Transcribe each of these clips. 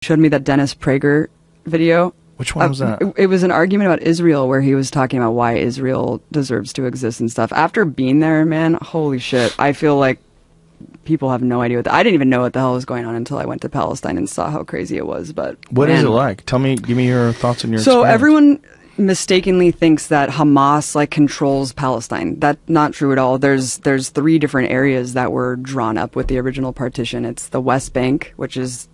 showed me that Dennis Prager video. Which one was that? It was an argument about Israel where he was talking about why Israel deserves to exist and stuff. After being there, man, holy shit. I feel like people have no idea I didn't even know what the hell was going on until I went to Palestine and saw how crazy it was. But what is it like? Give me your thoughts and your So experience. Everyone mistakenly thinks that Hamas like controls Palestine. That's not true at all. There's 3 different areas that were drawn up with the original partition. It's the West Bank, which is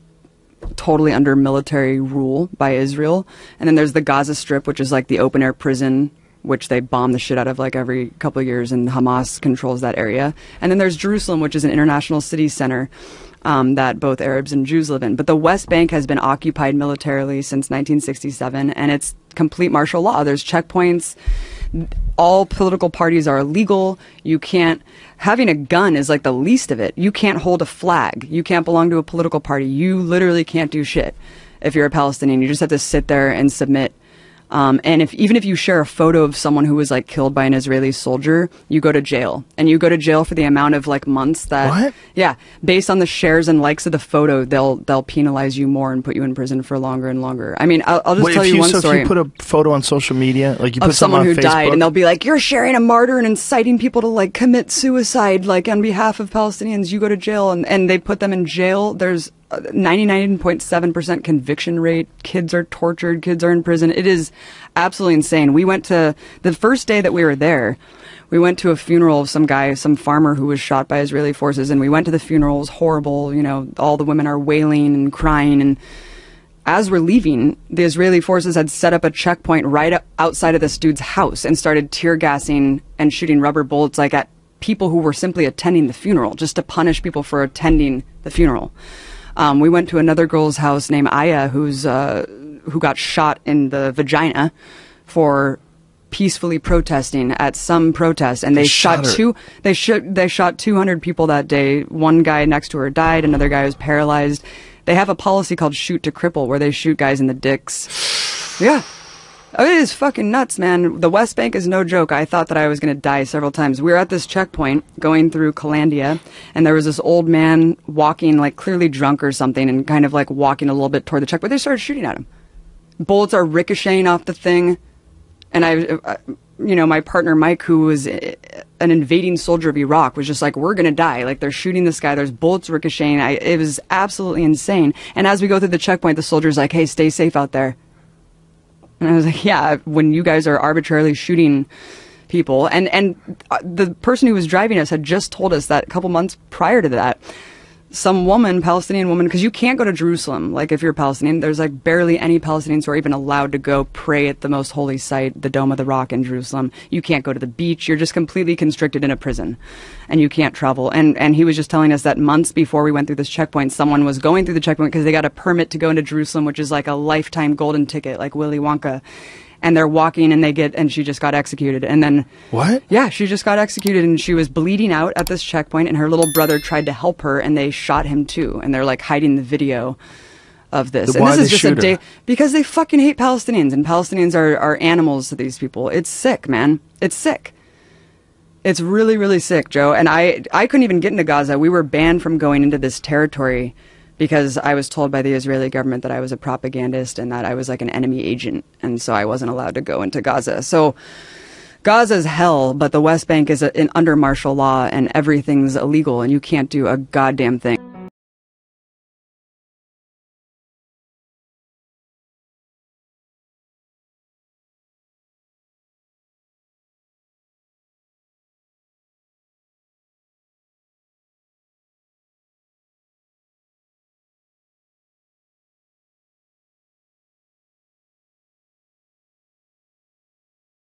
totally under military rule by Israel, and then there's the Gaza Strip, which is like the open air prison, which they bomb the shit out of like every couple of years, and Hamas controls that area. And then there's Jerusalem, which is an international city center that both Arabs and Jews live in. But the West Bank has been occupied militarily since 1967, and it's complete martial law. There's checkpoints. All political parties are illegal. You can't, having a gun is like the least of it. You can't hold a flag. You can't belong to a political party. You literally can't do shit if you're a Palestinian. You just have to sit there and submit. And even if you share a photo of someone who was like killed by an Israeli soldier, you go to jail, and you go to jail for the amount of like months that, what? Yeah, based on the shares and likes of the photo, they'll penalize you more and put you in prison for longer and longer. I mean, I'll just tell you one story. If you put a photo on social media, like you put of someone who on Facebook, died, and they'll be like, you're sharing a martyr and inciting people to like commit suicide, like on behalf of Palestinians, you go to jail, and they put them in jail. There's 99.7% conviction rate. Kids are tortured. Kids are in prison. It is absolutely insane. We went to, the first day that we were there, we went to a funeral of some guy, some farmer who was shot by Israeli forces, and we went to the funeral. It was horrible. You know, all the women are wailing and crying, and as we're leaving, the Israeli forces had set up a checkpoint right outside of this dude's house and started tear gassing and shooting rubber bullets like at people who were simply attending the funeral, just to punish people for attending the funeral. We went to another girl's house named Aya, who got shot in the vagina for peacefully protesting at some protest, and they shot 200 people that day. One guy next to her died. Another guy was paralyzed. They have a policy called shoot to cripple, where they shoot guys in the dicks. Yeah. Oh, it is fucking nuts, man. The West Bank is no joke. I thought that I was going to die several times. We were at this checkpoint going through Calandia, and there was this old man walking, like clearly drunk or something, and kind of like walking a little bit toward the checkpoint. They started shooting at him. Bullets are ricocheting off the thing. And you know, my partner Mike, who was an invading soldier of Iraq, was just like, we're going to die. Like, they're shooting this guy. There's bullets ricocheting. It was absolutely insane. And as we go through the checkpoint, the soldier's like, hey, stay safe out there. And I was like, yeah, when you guys are arbitrarily shooting people. And the person who was driving us had just told us that a couple months prior to that, some woman, Palestinian woman, because you can't go to Jerusalem. Like, if you're Palestinian, there's like barely any Palestinians who are even allowed to go pray at the most holy site, the Dome of the Rock in Jerusalem. You can't go to the beach. You're just completely constricted in a prison, and you can't travel. And he was just telling us that months before we went through this checkpoint, someone was going through the checkpoint because they got a permit to go into Jerusalem, which is like a lifetime golden ticket, like Willy Wonka. And they're walking, and she just got executed. And then... What? Yeah, she just got executed, and she was bleeding out at this checkpoint, and her little brother tried to help her, and they shot him too. And they're like hiding the video of this. Why and this is they just a shoot day... her? Because they fucking hate Palestinians, and Palestinians are animals to these people. It's sick, man. It's sick. It's really, really sick, Joe. And I couldn't even get into Gaza. We were banned from going into this territory because I was told by the Israeli government that I was a propagandist and that I was like an enemy agent, and so I wasn't allowed to go into Gaza. So Gaza's hell, but the West Bank is under martial law, and everything's illegal, and you can't do a goddamn thing.